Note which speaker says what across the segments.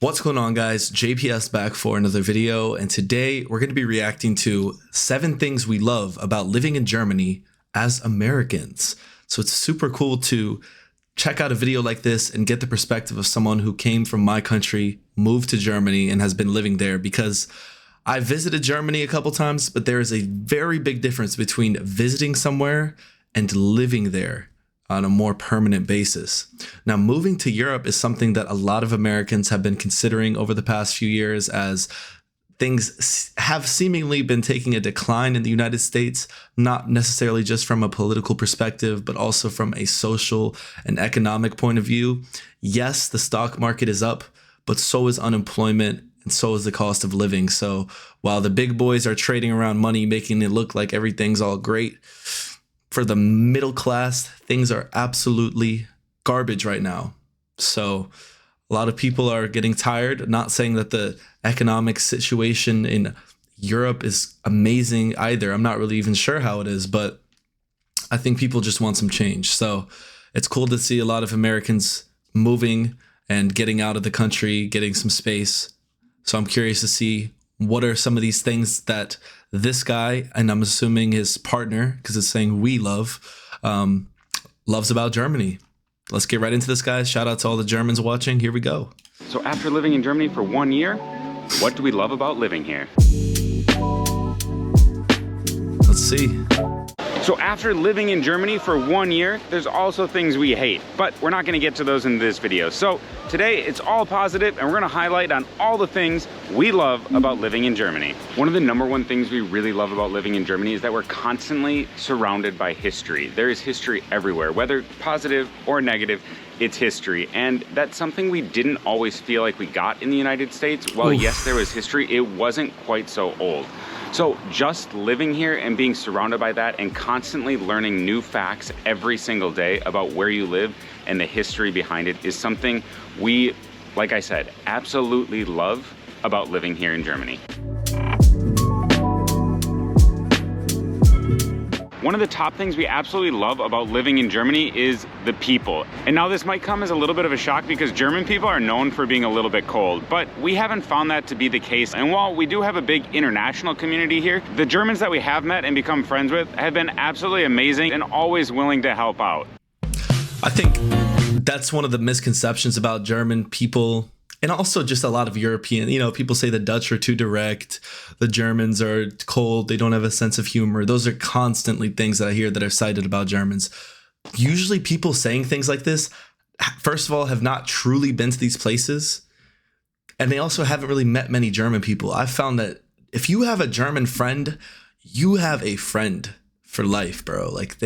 Speaker 1: What's going on, guys? JPS back for another video, and today we're going to be reacting to 7 things we love about living in Germany as Americans. So it's super cool to check out a video like this and get the perspective of someone who came from my country, moved to Germany, and has been living there, because I visited Germany a couple times, but there is a very big difference between visiting somewhere and living there on a more permanent basis. Now, moving to Europe is something that a lot of Americans have been considering over the past few years, as things have seemingly been taking a decline in the United States, not necessarily just from a political perspective, but also from a social and economic point of view. Yes, the stock market is up, but so is unemployment, and so is the cost of living. So while the big boys are trading around money, making it look like everything's all great, for the middle class, things are absolutely garbage right now. So a lot of people are getting tired. Not saying that the economic situation in Europe is amazing either. I'm not really even sure how it is, but I think people just want some change. So it's cool to see a lot of Americans moving and getting out of the country, getting some space. So I'm curious to see what are some of these things that this guy, and I'm assuming his partner, because it's saying we love, loves about Germany. Let's get right into this, guys. Shout out to all the Germans watching. Here we go.
Speaker 2: So after living in Germany for 1 year, what do we love about living here?
Speaker 1: Let's see.
Speaker 2: So after living in Germany for 1 year, there's also things we hate, but we're not gonna get to those in this video. So today it's all positive, and we're gonna highlight on all the things we love about living in Germany. One of the #1 things we really love about living in Germany is that we're constantly surrounded by history. There is history everywhere, whether positive or negative. It's history, and that's something we didn't always feel like we got in the United States. While yes, there was history, it wasn't quite so old. So just living here and being surrounded by that and constantly learning new facts every single day about where you live and the history behind it is something we, like I said, absolutely love about living here in Germany. One of the top things we absolutely love about living in Germany is the people. And now this might come as a little bit of a shock, because German people are known for being a little bit cold, but we haven't found that to be the case. And while we do have a big international community here, the Germans that we have met and become friends with have been absolutely amazing and always willing to help out.
Speaker 1: I think that's one of the misconceptions about German people. And also just a lot of European, people say the Dutch are too direct, the Germans are cold, they don't have a sense of humor. Those are constantly things that I hear that are cited about Germans. Usually people saying things like this, first of all, have not truly been to these places. And they also haven't really met many German people. I've found that if you have a German friend, you have a friend for life, bro. Like,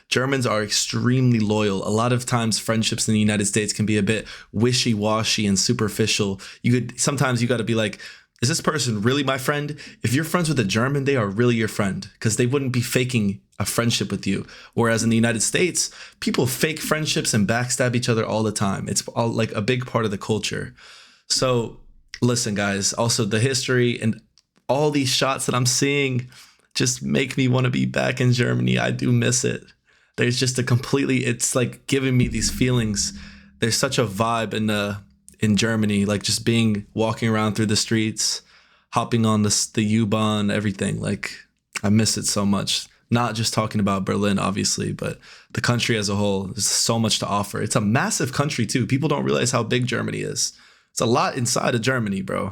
Speaker 1: Germans are extremely loyal. A lot of times friendships in the United States can be a bit wishy-washy and superficial. Sometimes you got to be like, is this person really my friend? If you're friends with a German, they are really your friend, because they wouldn't be faking a friendship with you. Whereas in the United States, people fake friendships and backstab each other all the time. It's all like a big part of the culture. So listen, guys, also the history and all these shots that I'm seeing just make me want to be back in Germany. I do miss it. There's just it's like giving me these feelings. There's such a vibe in Germany, like just walking around through the streets, hopping on the U-Bahn, everything. Like, I miss it so much. Not just talking about Berlin, obviously, but the country as a whole. There's so much to offer. It's a massive country too. People don't realize how big Germany is. It's a lot inside of Germany, bro.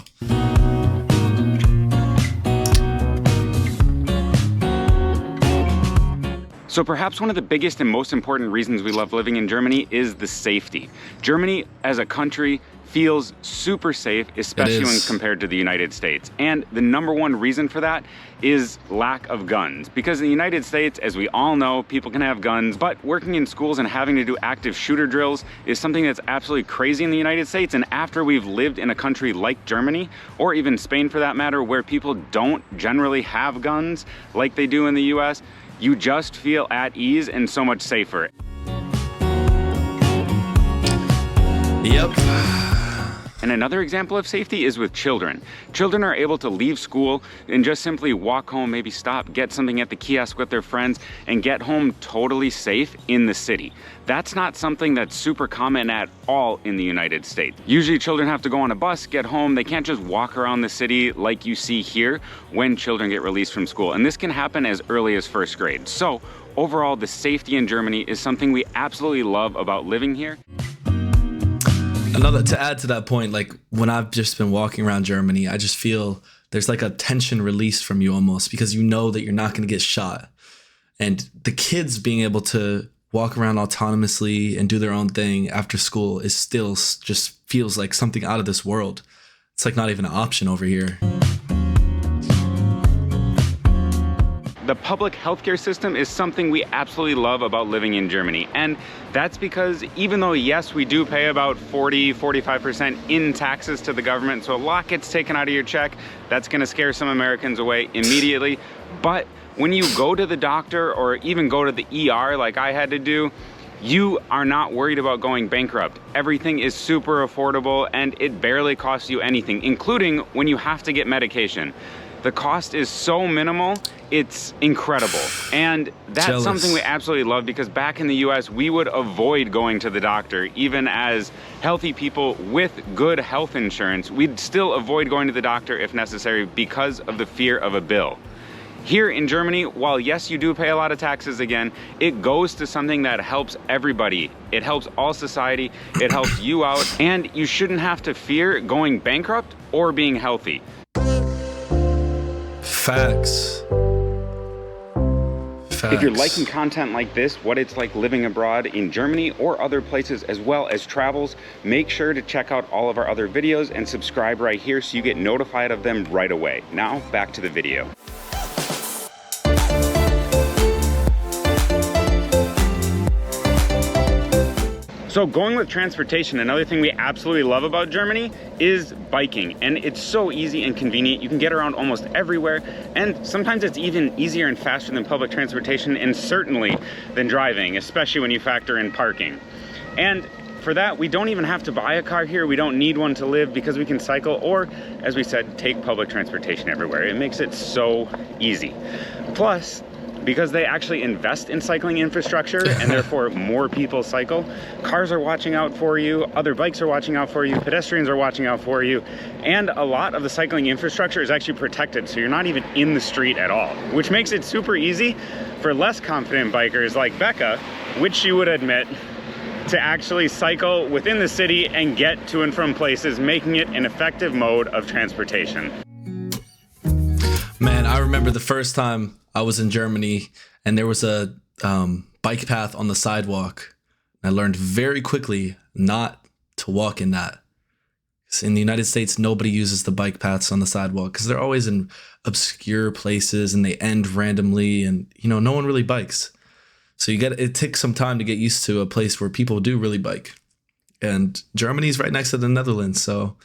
Speaker 2: So perhaps one of the biggest and most important reasons we love living in Germany is the safety. Germany as a country feels super safe, especially when compared to the United States. And the #1 reason for that is lack of guns. Because in the United States, as we all know, people can have guns, but working in schools and having to do active shooter drills is something that's absolutely crazy in the United States. And after we've lived in a country like Germany, or even Spain for that matter, where people don't generally have guns like they do in the US, you just feel at ease and so much safer.
Speaker 1: Yep.
Speaker 2: And another example of safety is with children. Children are able to leave school and just simply walk home, maybe stop, get something at the kiosk with their friends, and get home totally safe in the city. That's not something that's super common at all in the United States. Usually children have to go on a bus, get home. They can't just walk around the city like you see here when children get released from school. And this can happen as early as first grade. So overall, the safety in Germany is something we absolutely love about living here.
Speaker 1: To add to that point, like when I've just been walking around Germany, I just feel there's like a tension released from you almost, because you know that you're not going to get shot. And the kids being able to walk around autonomously and do their own thing after school is still just feels like something out of this world. It's like not even an option over here.
Speaker 2: The public healthcare system is something we absolutely love about living in Germany. And that's because even though, yes, we do pay about 45% in taxes to the government, so a lot gets taken out of your check, that's gonna scare some Americans away immediately. But when you go to the doctor or even go to the ER like I had to do, you are not worried about going bankrupt. Everything is super affordable and it barely costs you anything, including when you have to get medication. The cost is so minimal, it's incredible. And that's something we absolutely love, because back in the US, we would avoid going to the doctor. Even as healthy people with good health insurance, we'd still avoid going to the doctor if necessary because of the fear of a bill. Here in Germany, while yes, you do pay a lot of taxes again, it goes to something that helps everybody. It helps all society, it helps you out, and you shouldn't have to fear going bankrupt or being healthy.
Speaker 1: Facts.
Speaker 2: If you're liking content like this, what it's like living abroad in Germany or other places, as well as travels, make sure to check out all of our other videos and subscribe right here so you get notified of them right away. Now, back to the video. So going with transportation, another thing we absolutely love about Germany is biking. And it's so easy and convenient. You can get around almost everywhere. And sometimes it's even easier and faster than public transportation, and certainly than driving, especially when you factor in parking. And for that, we don't even have to buy a car here. We don't need one to live, because we can cycle or, as we said, take public transportation everywhere. It makes it so easy. Plus, because they actually invest in cycling infrastructure and therefore more people cycle, cars are watching out for you, other bikes are watching out for you, pedestrians are watching out for you, and a lot of the cycling infrastructure is actually protected, so you're not even in the street at all, which makes it super easy for less confident bikers like Becca, which she would admit, to actually cycle within the city and get to and from places, making it an effective mode of transportation.
Speaker 1: Man, I remember the first time I was in Germany and there was a bike path on the sidewalk. I learned very quickly not to walk in that. 'Cause in the United States, nobody uses the bike paths on the sidewalk because they're always in obscure places and they end randomly, and no one really bikes. So it takes some time to get used to a place where people do really bike. And Germany's right next to the Netherlands, so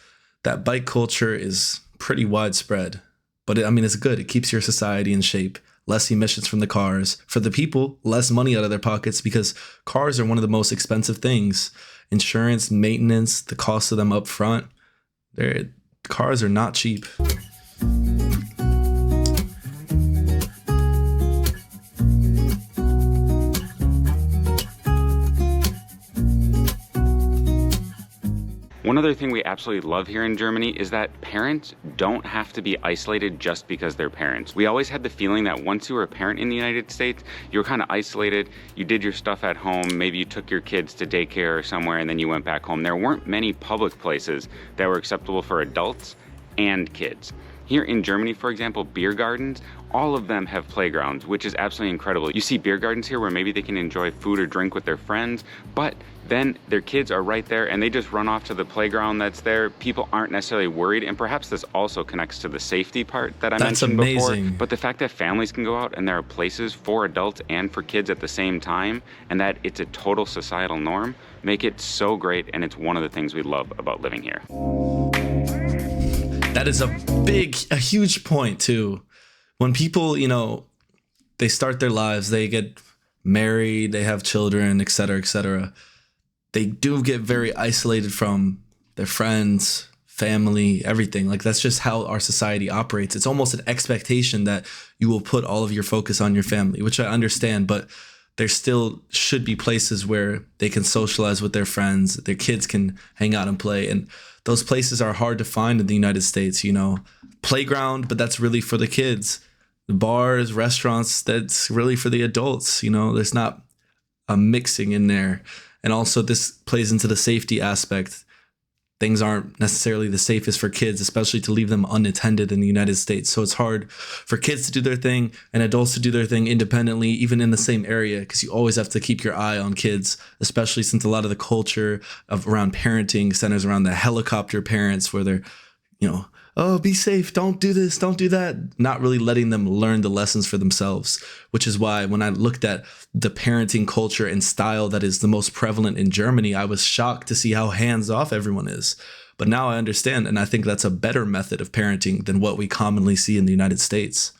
Speaker 1: that bike culture is pretty widespread. But it's good. It keeps your society in shape. Less emissions from the cars. For the people, less money out of their pockets, because cars are one of the most expensive things. Insurance, maintenance, the cost of them up front. Cars are not cheap.
Speaker 2: One other thing we absolutely love here in Germany is that parents don't have to be isolated just because they're parents. We always had the feeling that once you were a parent in the United States, you were kind of isolated. You did your stuff at home. Maybe you took your kids to daycare or somewhere and then you went back home. There weren't many public places that were acceptable for adults and kids. Here in Germany, for example, beer gardens, all of them have playgrounds, which is absolutely incredible. You see beer gardens here where maybe they can enjoy food or drink with their friends, but then their kids are right there and they just run off to the playground that's there. People aren't necessarily worried, and perhaps this also connects to the safety part that I mentioned before. But the fact that families can go out and there are places for adults and for kids at the same time, and that it's a total societal norm, make it so great, and it's one of the things we love about living here.
Speaker 1: That is a huge point too. When people, they start their lives, they get married, they have children, et cetera, they do get very isolated from their friends, family, everything. Like that's just how our society operates. It's almost an expectation that you will put all of your focus on your family, which I understand, but there still should be places where they can socialize with their friends, their kids can hang out and play. And those places are hard to find in the United States, you know. Playground, but that's really for the kids. The bars, restaurants, that's really for the adults, you know. There's not a mixing in there. And also this plays into the safety aspect. Things aren't necessarily the safest for kids, especially to leave them unattended in the United States. So it's hard for kids to do their thing and adults to do their thing independently, even in the same area, because you always have to keep your eye on kids, especially since a lot of the culture of around parenting centers around the helicopter parents where they're, you know, oh, be safe, don't do this, don't do that, not really letting them learn the lessons for themselves, which is why when I looked at the parenting culture and style that is the most prevalent in Germany, I was shocked to see how hands-off everyone is. But now I understand, and I think that's a better method of parenting than what we commonly see in the United States.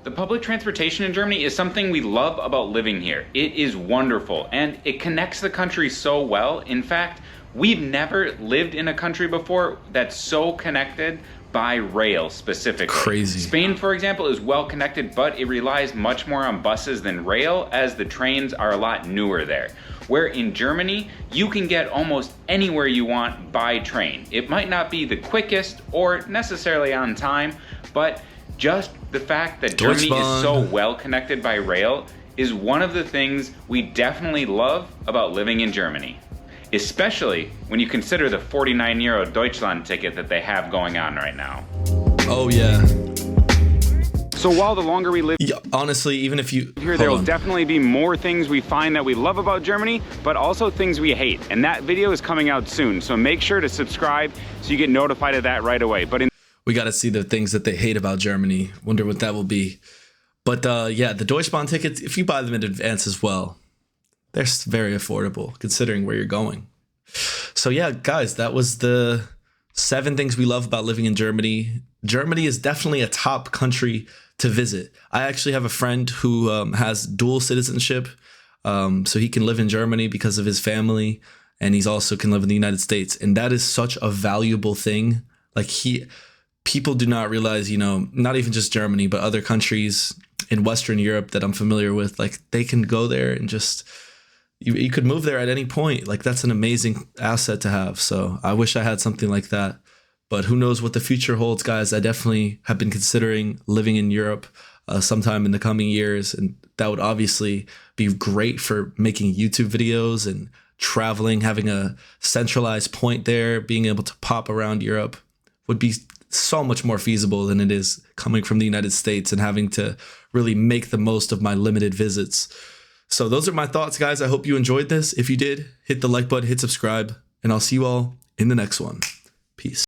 Speaker 2: The public transportation in Germany is something we love about living here. It is wonderful, and it connects the country so well. In fact, we've never lived in a country before that's so connected by rail specifically.
Speaker 1: Crazy.
Speaker 2: Spain, for example, is well connected, but it relies much more on buses than rail, as the trains are a lot newer there. Where in Germany, you can get almost anywhere you want by train. It might not be the quickest or necessarily on time, but just the fact that Germany is so well connected by rail is one of the things we definitely love about living in Germany. Especially when you consider the 49 euro Deutschland ticket that they have going on right now.
Speaker 1: Oh yeah.
Speaker 2: So while the longer we live
Speaker 1: honestly, even if you
Speaker 2: here, there will definitely be more things we find that we love about Germany, but also things we hate. And that video is coming out soon. So make sure to subscribe so you get notified of that right away. But
Speaker 1: we got to see the things that they hate about Germany. Wonder what that will be. But yeah, the Deutschbahn tickets, if you buy them in advance as well, they're very affordable considering where you're going. So yeah, guys, that was the 7 things we love about living in Germany. Germany is definitely a top country to visit. I actually have a friend who has dual citizenship. So he can live in Germany because of his family, and he's also can live in the United States. And that is such a valuable thing. Like people do not realize, you know, not even just Germany, but other countries in Western Europe that I'm familiar with, like they can go there and just, you could move there at any point. Like that's an amazing asset to have. So I wish I had something like that, but who knows what the future holds, guys. I definitely have been considering living in Europe sometime in the coming years. And that would obviously be great for making YouTube videos and traveling, having a centralized point there, being able to pop around Europe would be so much more feasible than it is coming from the United States and having to really make the most of my limited visits. So those are my thoughts, guys. I hope you enjoyed this. If you did, hit the like button, hit subscribe, and I'll see you all in the next one. Peace.